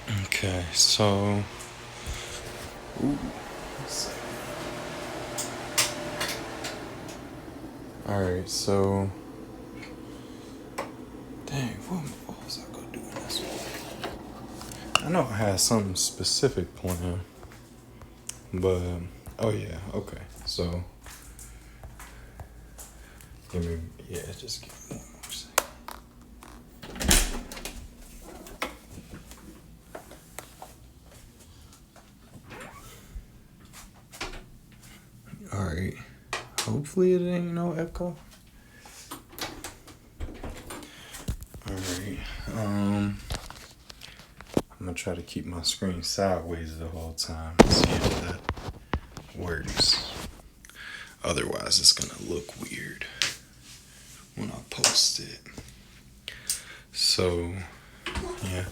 Okay, so ooh, all right, so dang, what was I gonna do in this one? I know I had something specific planned, but oh yeah, okay. So just give me one more second. All right, hopefully it ain't no echo. All right, I'm gonna try to keep my screen sideways the whole time and see if that works. Otherwise, it's gonna look weird when I post it. So, yeah,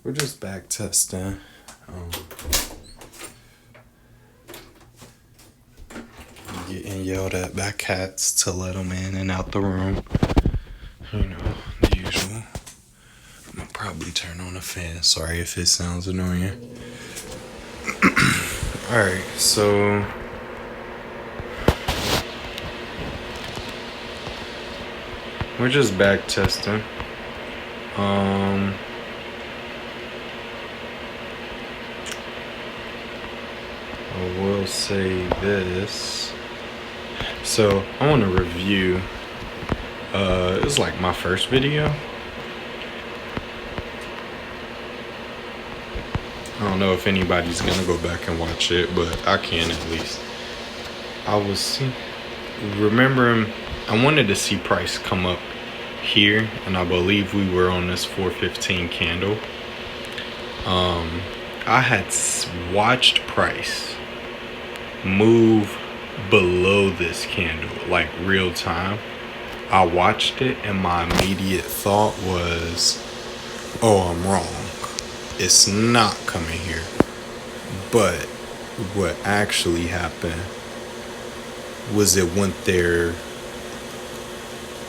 we're just back testing. Getting yelled at by cats to let them in and out the room. You know, the usual. I'm gonna probably turn on the fan. Sorry if it sounds annoying. Alright, so we're just back testing. I will say this. So I want to review. It was like my first video. I don't know if anybody's gonna go back and watch it, but I can at least. I was remembering I wanted to see price come up here, and I believe we were on this 415 candle. I had watched price move below this candle like real time. I watched it and my immediate thought was, oh, I'm wrong, it's not coming here. But what actually happened was it went there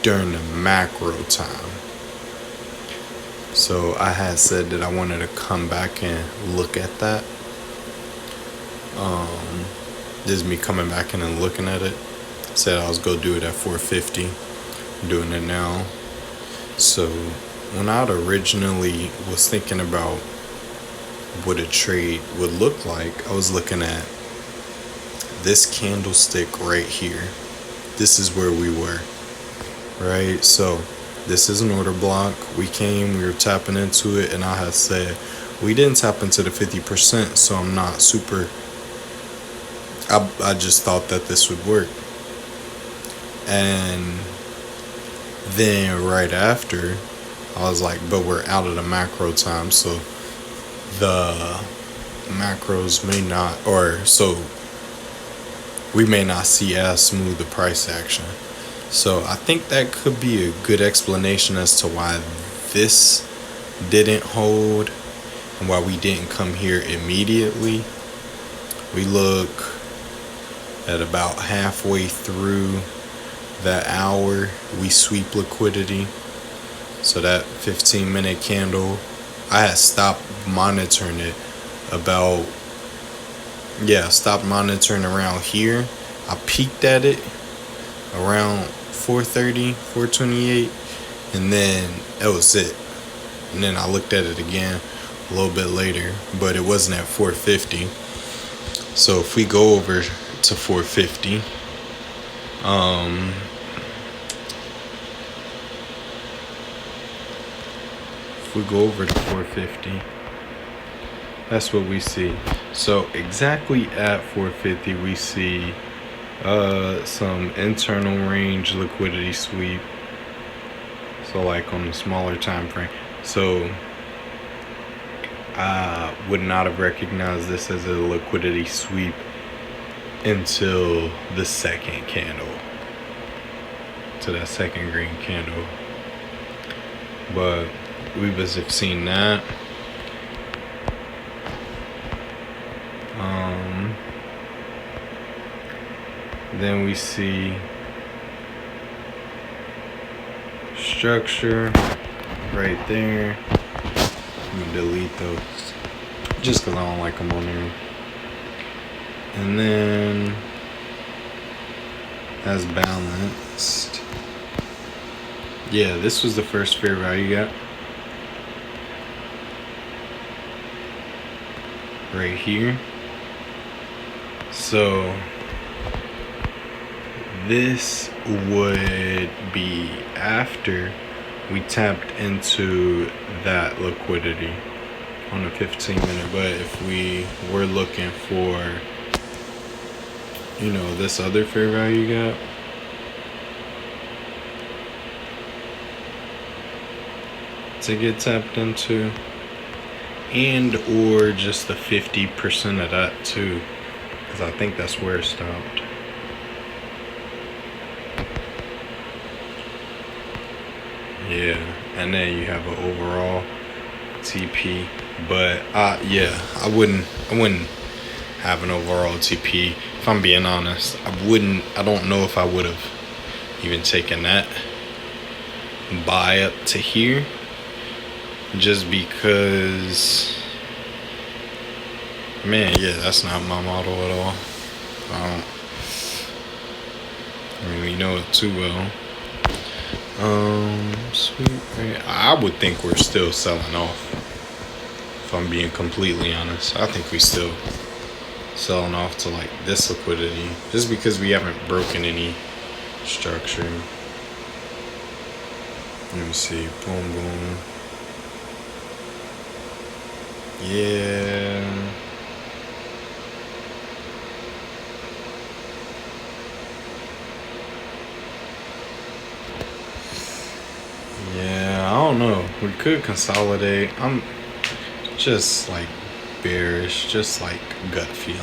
during the macro time. So I had said that I wanted to come back and look at that. This is me coming back in and looking at it. Said I was gonna do it at 450. I'm doing it now. So when I originally was thinking about what a trade would look like, I was looking at this candlestick right here. This is where we were, right? So this is an order block. We were tapping into it, and I had said we didn't tap into the 50%, so I'm not super. I just thought that this would work. And then right after, I was like, but we're out of the macro time, so the macros may not, or so we may not see as smooth the price action. So I think that could be a good explanation as to why this didn't hold and why we didn't come here immediately. We look at about halfway through that hour, we sweep liquidity. So that 15-minute candle, I had stopped monitoring it stopped monitoring around here. I peeked at it around 4:30, 4:28, and then that was it. And then I looked at it again a little bit later, but it wasn't at 4:50. So if we go over to 4:50, if we go over to 4:50, that's what we see. So exactly at 4:50, we see some internal range liquidity sweep. So like on the smaller time frame. So I would not have recognized this as a liquidity sweep until the second candle, to that second green candle. But we must have seen that. Then we see structure right there. I'm gonna delete those just because I don't like them on there. And then as balanced, yeah, this was the first fair value gap right here. So this would be after we tapped into that liquidity on a 15-minute. But if we were looking for, you know, this other fair value gap, to get tapped into, and or just the 50% of that too, because I think that's where it stopped. Yeah, and then you have an overall TP, but yeah, I wouldn't have an overall TP. If I'm being honest, I don't know if I would have even taken that buy up to here, just because, man, yeah, that's not my model at all. I don't really know it too well. Sweet. I would think we're still selling off. If I'm being completely honest, I think we still selling off to like this liquidity, just because we haven't broken any structure. Let me see. Boom, boom. Yeah. Yeah, I don't know. We could consolidate. I'm just like bearish, just like gut feeling.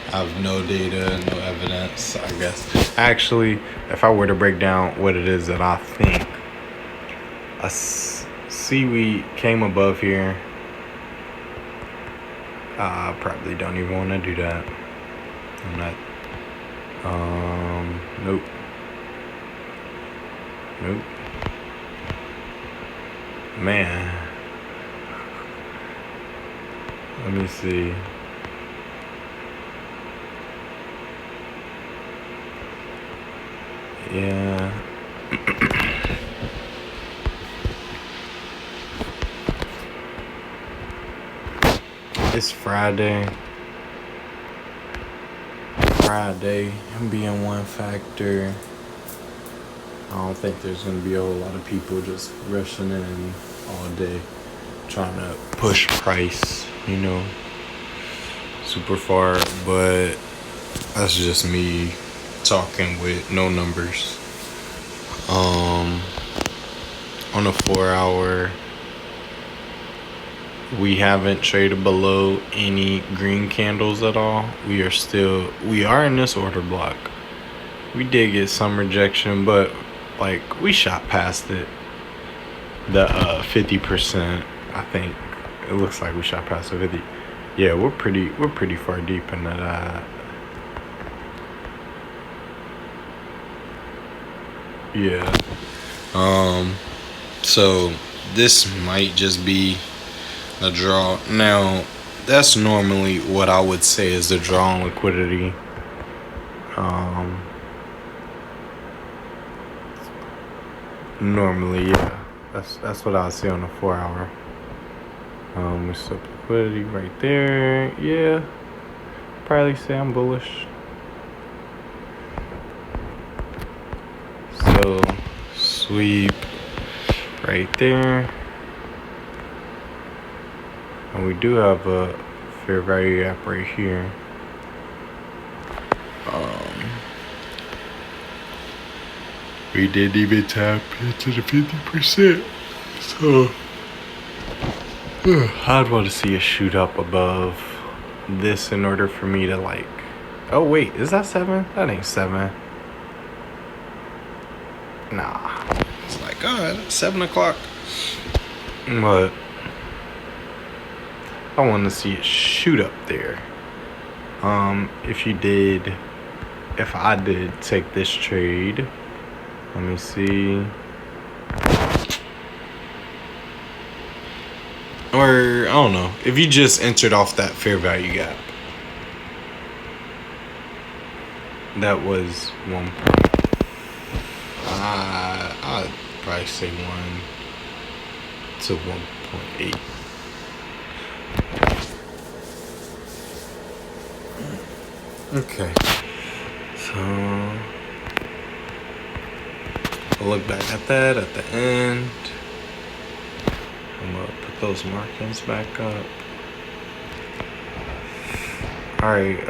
I have no data, no evidence, I guess. Actually, if I were to break down what it is that I think, see, we came above here. I probably don't even want to do that. I'm not. Nope. Nope. Man. Let me see. Yeah. It's Friday. Being one factor. I don't think there's going to be a whole lot of people just rushing in all day trying to push price, you know, super far. But that's just me talking with no numbers. On a 4-hour, we haven't traded below any green candles at all. We are in this order block. We did get some rejection, but like we shot past it. The 50%, I think it looks like we shot past the 50. Yeah, we're pretty far deep into that. Yeah. So this might just be a draw. Now, that's normally what I would say is the draw on liquidity. Normally, yeah. That's what I see on a 4-hour. We sub liquidity right there. Yeah. Probably say I'm bullish. So sweep right there. And we do have a fair value gap right here. We didn't even tap into the 50%. So I'd want to see it shoot up above this in order for me to like. Oh wait, is that 7? That ain't 7. Nah. It's like, oh, 7 o'clock. But I want to see it shoot up there. If I did take this trade, let me see. Or or I don't know, if you just entered off that fair value gap, that was 1. I'd probably say 1 to 1.8. Okay, so I'll look back at that at the end. I'm gonna put those markings back up. All right.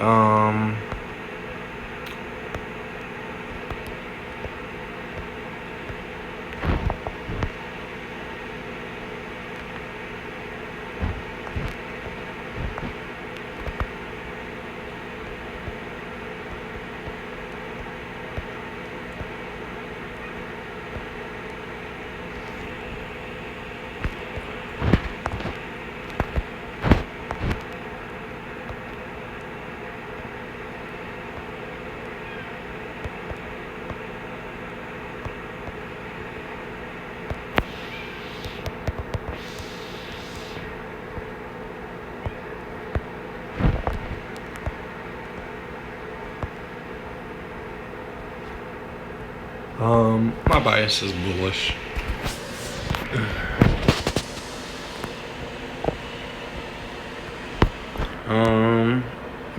My bias is bullish.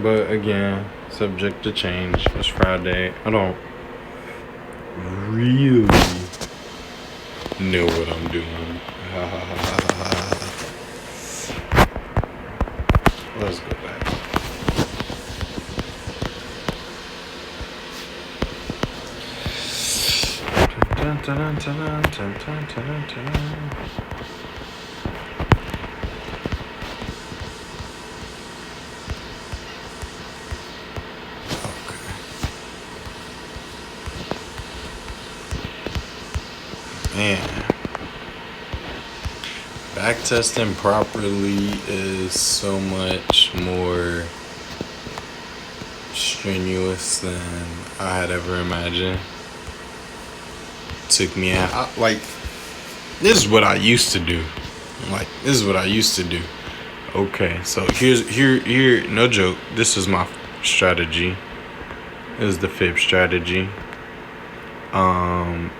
But again, subject to change. It's Friday. I don't really know what I'm doing. Let's go back. Man, backtesting properly is so much more strenuous than I had ever imagined. Took me out. This is what I used to do. Okay, so here. No joke. This is my strategy. This is the fib strategy.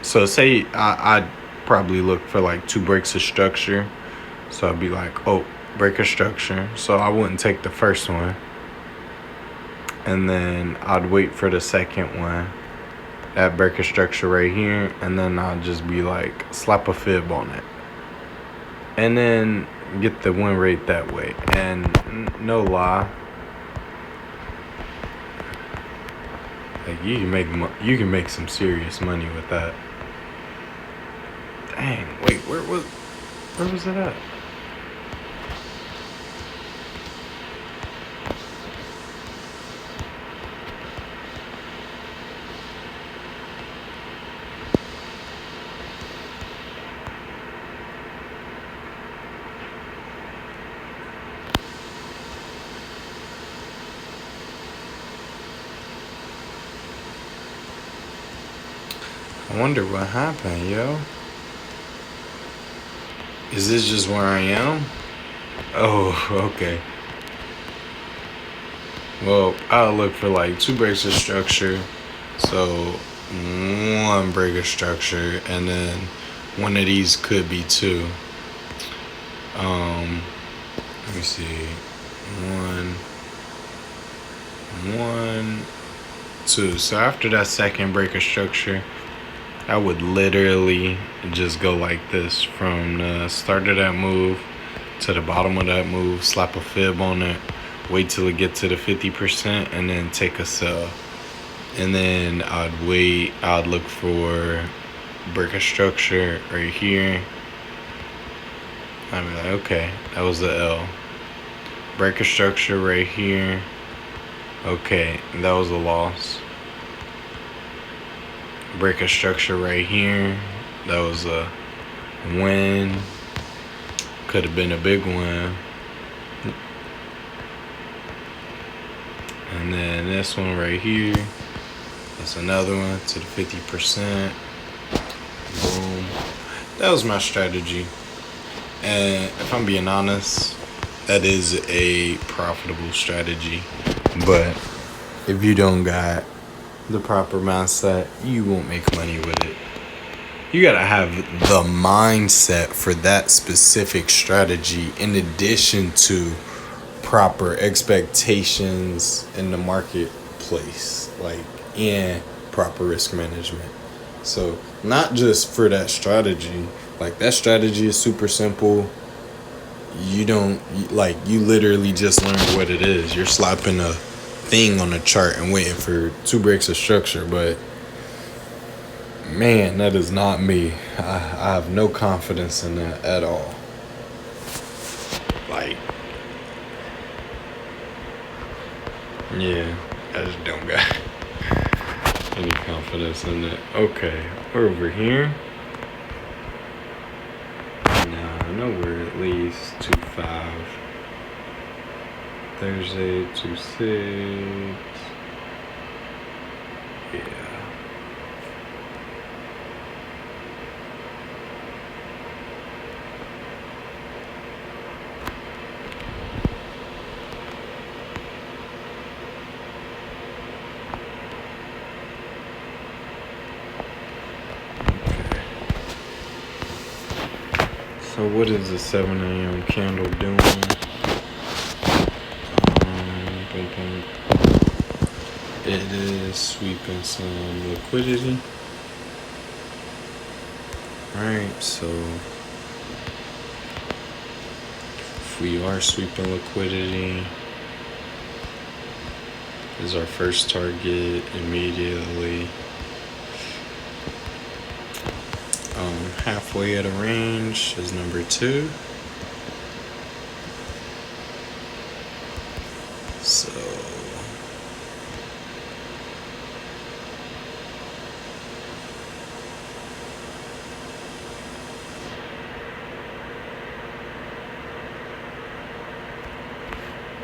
So say I'd probably look for like 2 breaks of structure. So I'd be like, oh, break of structure. So I wouldn't take the first one. And then I'd wait for the second one. That break of structure right here. And then I'll just be like, slap a fib on it. And then get the win rate that way. And no lie, like you can make some serious money with that. Dang, wait, where was it at? I wonder what happened, yo. Is this just where I am? Oh, okay. Well, I'll look for like 2 breaks of structure. So 1 break of structure, and then one of these could be 2. Let me see. 1, 2. So after that second break of structure, I would literally just go like this from the start of that move to the bottom of that move, slap a fib on it, wait till it gets to the 50%, and then take a sell. And then I'd look for break of structure right here. I'd be like, okay, that was the L. Break of structure right here. Okay, that was a loss. Break of structure right here. That was a win. Could have been a big win. And then this one right here. That's another one to the 50%. Boom. That was my strategy. And if I'm being honest, that is a profitable strategy. But if you don't got the proper mindset, you won't make money with it. You gotta have the mindset for that specific strategy in addition to proper expectations in the marketplace, like, and proper risk management. So not just for that strategy, like that strategy is super simple. You don't, like, you literally just learn what it is. You're slapping a thing on a chart and waiting for two breaks of structure. But man, that is not me. I have no confidence in that at all. Like, yeah, I just don't got any confidence in it. Okay, we're over here. Nah, I know we're at least 2.5. Thursday, 2.6. Yeah. So what is the 7 a.m. candle doing? Boom, boom. It is sweeping some liquidity. Alright, so if we are sweeping liquidity, is our first target immediately. Halfway at a range is number 2. So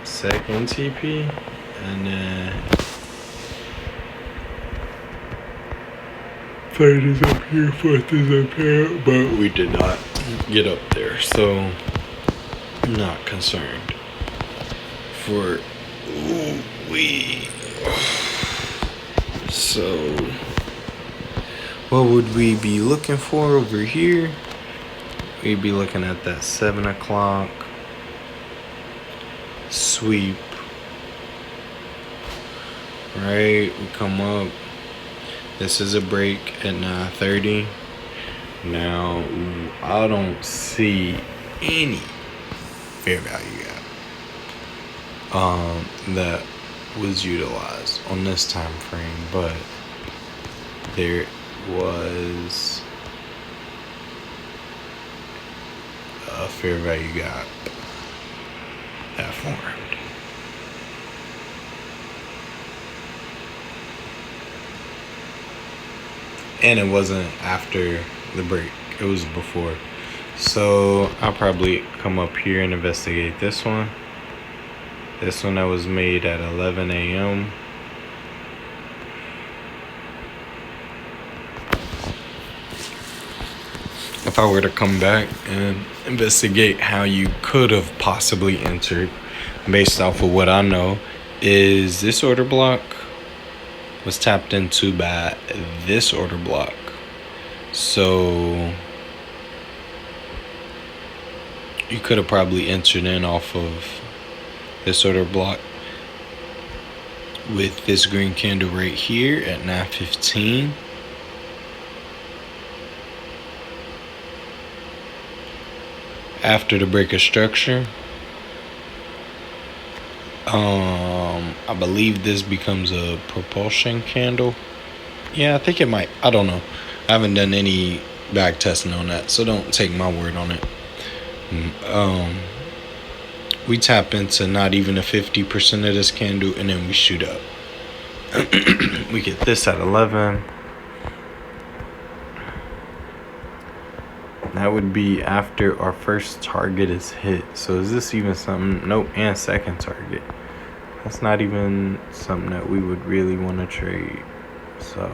second TP, and then third is up here, fourth is up here, but we did not get up there, so I'm not concerned. For so what would we be looking for over here? We'd be looking at that 7 o'clock sweep. Right, we come up. This is a break at 9:30. Now, I don't see any fair value gap that was utilized on this time frame, but there was a fair value gap that formed. And it wasn't after the break, it was before. So I'll probably come up here and investigate this one. This one that was made at 11 a.m. If I were to come back and investigate how you could have possibly entered, based off of what I know, is this order block was tapped into by this order block. So you could have probably entered in off of this order block with this green candle right here at 9:15. After the break of structure, I believe this becomes a propulsion candle. Yeah, I think it might. I don't know. I haven't done any back testing on that, so don't take my word on it. We tap into not even a 50% of this candle, and then we shoot up. We get this at 11. That would be after our first target is hit. So is this even something? Nope, and second target. That's not even something that we would really want to trade. So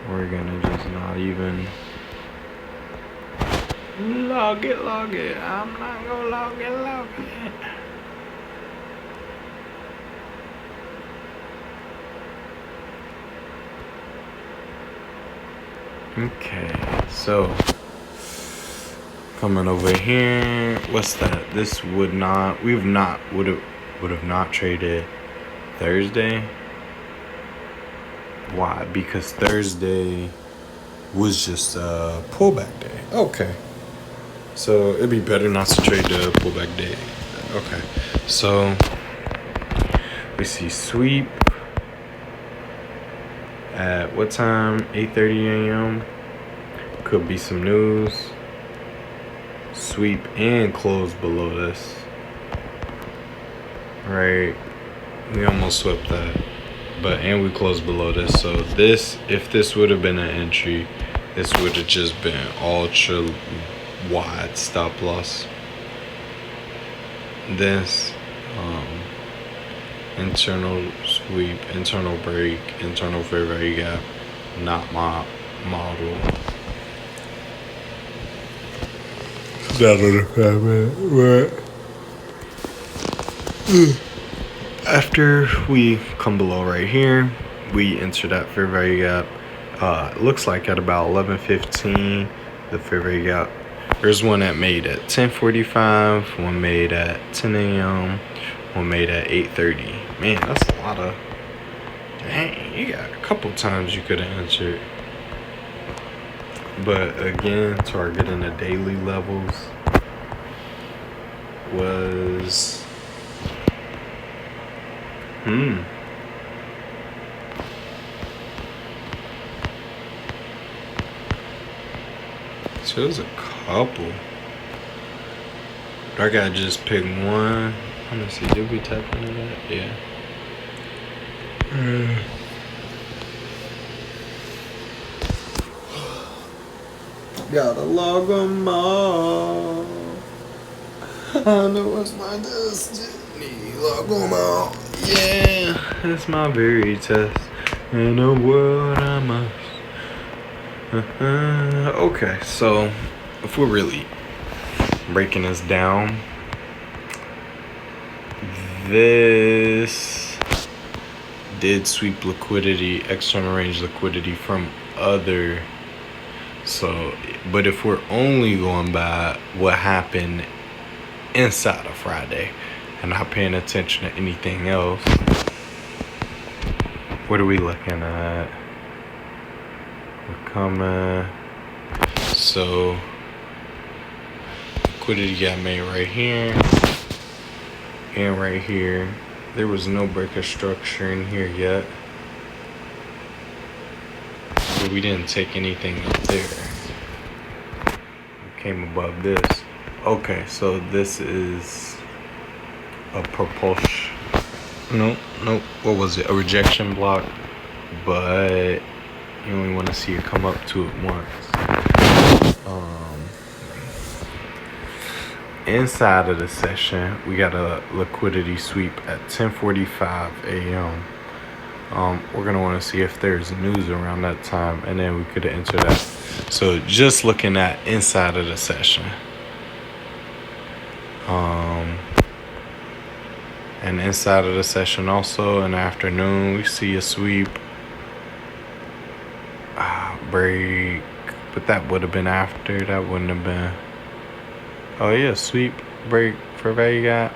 we're gonna just not even Log it, log it. I'm not gonna log it, log it. Okay, so coming over here, what's that? This would have not traded Thursday. Why? Because Thursday was just a pullback day. Okay. So it'd be better not to trade the pullback day. Okay. So we see sweep at what time? 8:30 a.m. Could be some news. Sweep and close below this. Right. We almost swept that. And we closed below this. So this, if this would have been an entry, this would have just been ultra wide stop loss. This internal sweep, internal break, internal fair value gap, not my model. After we come below right here, we enter that fair value gap. It looks like at about 11:15, the fair value gap. There's one that made at 10:45, one made at 10 a.m., one made at 8:30. Man, that's a lot of. Dang, you got a couple times you could have entered. But again, targeting the daily levels was. So there's a couple. I gotta just pick one. Let me see, did we tap into that? Yeah. Gotta log them all. I know it's my destiny. Log them all. Yeah, it's my very test. In a world I must. Okay, so if we're really breaking this down, this did sweep liquidity, external range liquidity from other. So, but if we're only going by what happened inside of Friday and not paying attention to anything else, what are we looking at? We're coming. So, liquidity got made right here and right here. There was no breaker structure in here yet. But we didn't take anything up there. We came above this. Okay, so this is a propulsion. Nope. What was it? A rejection block. But you only want to see it come up to it once. Inside of the session, we got a liquidity sweep at 10:45 a.m. We're gonna want to see if there's news around that time, and then we could enter that. So just looking at inside of the session, and inside of the session also in the afternoon, we see a sweep, break, but that would have been after. That wouldn't have been. Oh yeah, sweep, break, for value gap.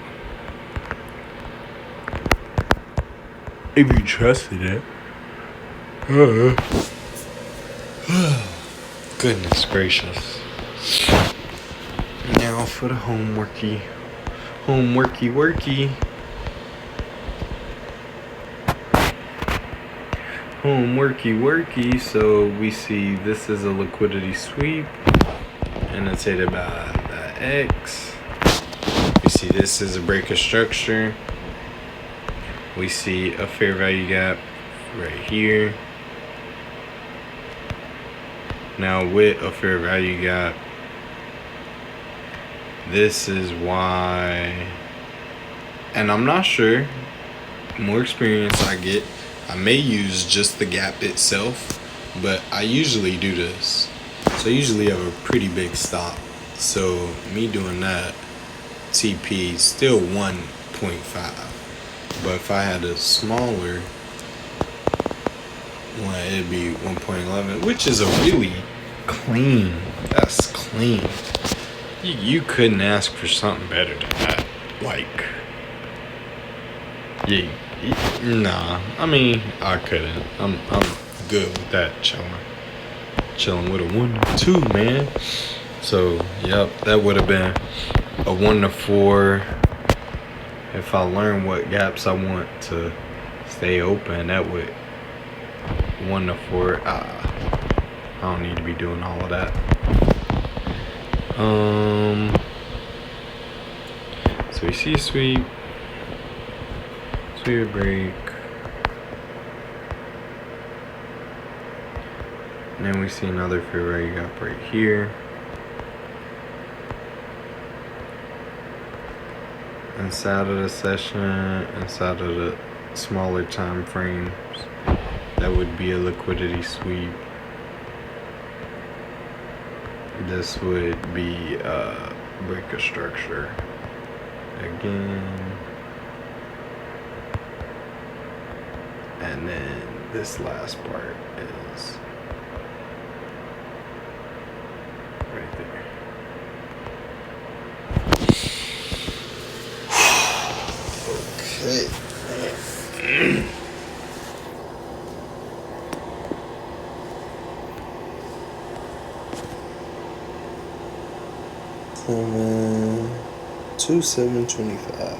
If you trusted it. Goodness gracious. Now for the homeworky. Homeworky. So we see this is a liquidity sweep. And it's hit by the X. We see this is a breaker structure. We see a fair value gap right here. Now with a fair value gap, this is why, and I'm not sure, more experience I get, I may use just the gap itself, but I usually do this. So I usually have a pretty big stop So me doing that, TP still 1.5. But if I had a smaller one, it'd be 1.11, which is a really clean. That's clean. You couldn't ask for something better than that. Like, yeah, nah. I mean, I couldn't. I'm good with that. Chilling with a 1-2, man. So, yep, that would have been a 1 to 4. If I learn what gaps I want to stay open, that would 1 to 4. I don't need to be doing all of that. So we see sweep break, and then we see another fairway gap right here. Inside of the session, inside of the smaller time frames, that would be a liquidity sweep. This would be break a structure again, and then this last part is right there. Okay. 2/7/25.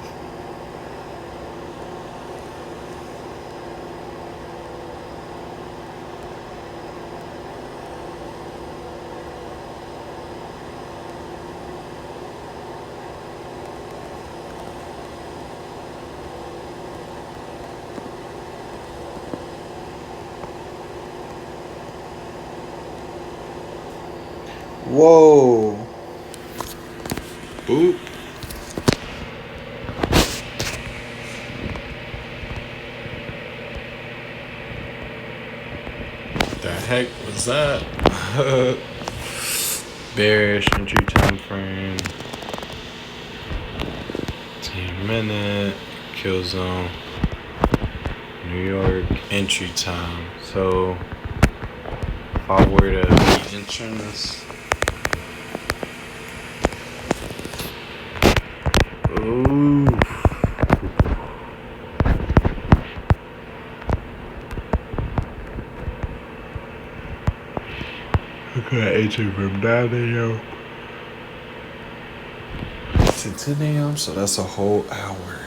Whoa. Boop. The heck was that? Bearish entry time frame. 10-minute kill zone. New York entry time. So if I were to be entering this, ooh. Okay, entry from 9 a.m. to 10 a.m. So that's a whole hour.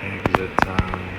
Exit time.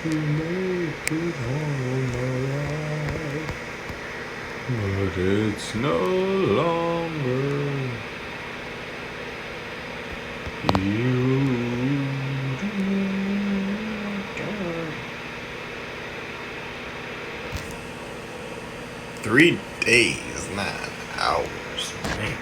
To make it home alive, but it's no longer you. 3 days, 9 hours, man.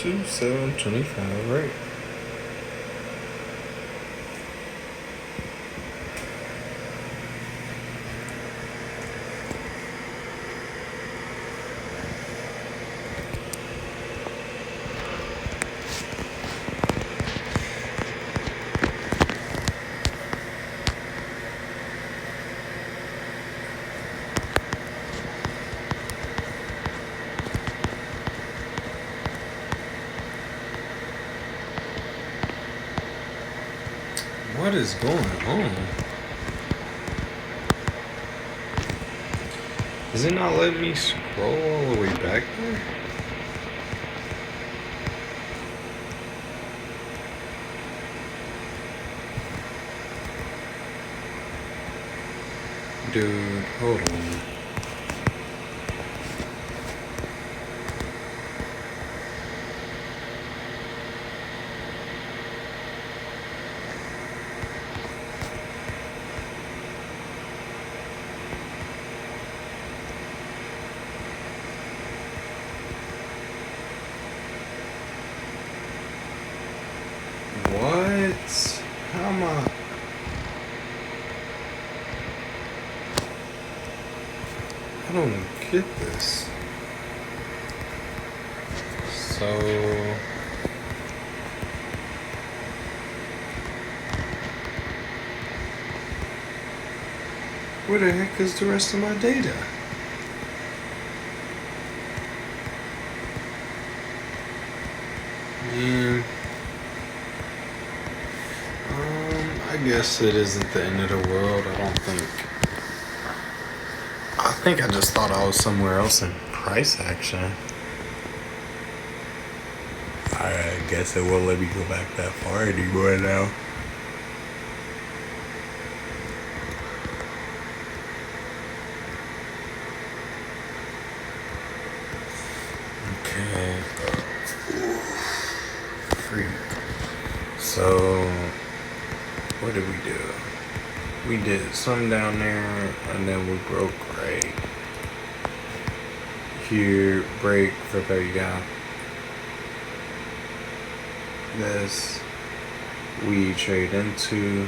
to 725, right? What is going on? Is it not letting me scroll all the way back there? Dude, hold on. What? How am I? I don't get this. So where the heck is the rest of my data? Yeah. I guess it isn't the end of the world. I think I just thought I was somewhere else in price action. I guess it won't let me go back that far anymore now. Okay. Freak. So, what did we do? We did some down there, and then we broke right here. Break for 30 gap. This we trade into,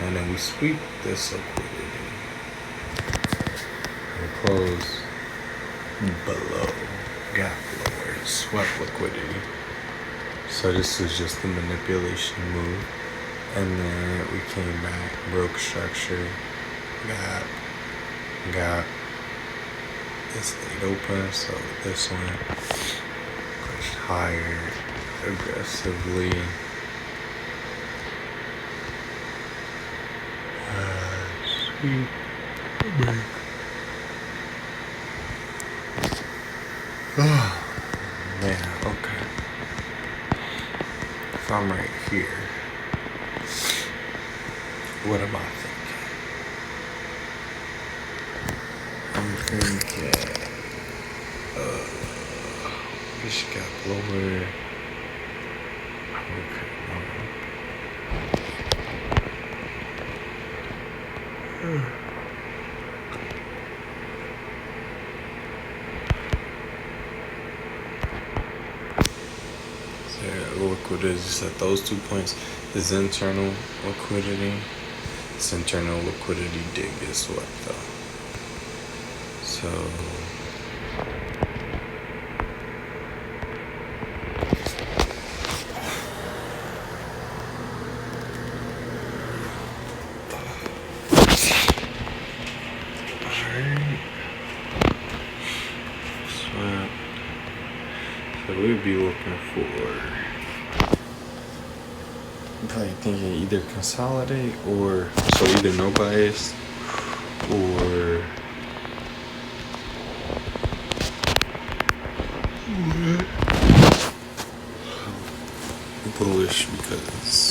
and then we sweep this liquidity and close below gap lower, swept liquidity. So this is just the manipulation move, and then we came back, broke structure, got this stayed open, so this one pushed higher aggressively. Sweet. Oh man, okay. If I'm right here, what am I thinking? I'm thinking, this got lower. Okay, so liquidity is at those 2 points is internal liquidity. This internal liquidity dig is what though? So we'd be looking for, I'm probably thinking either consolidate or, so either no bias or bullish because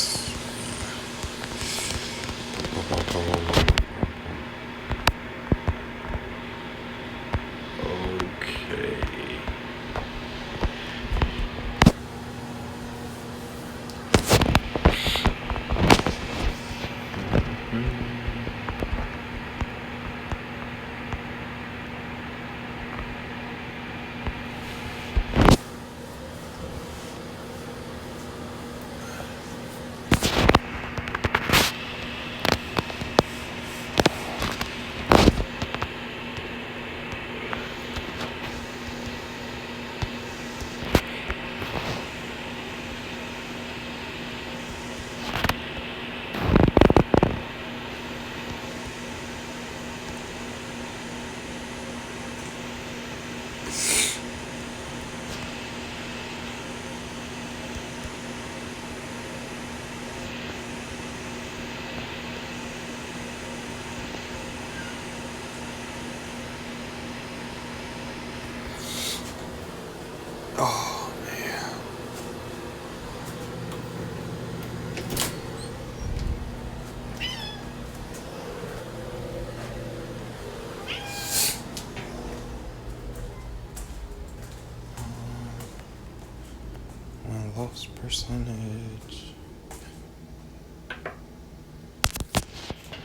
Percentage.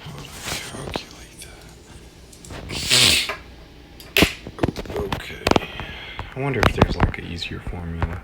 How do I calculate that? Okay. I wonder if there's like an easier formula.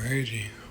Alrighty.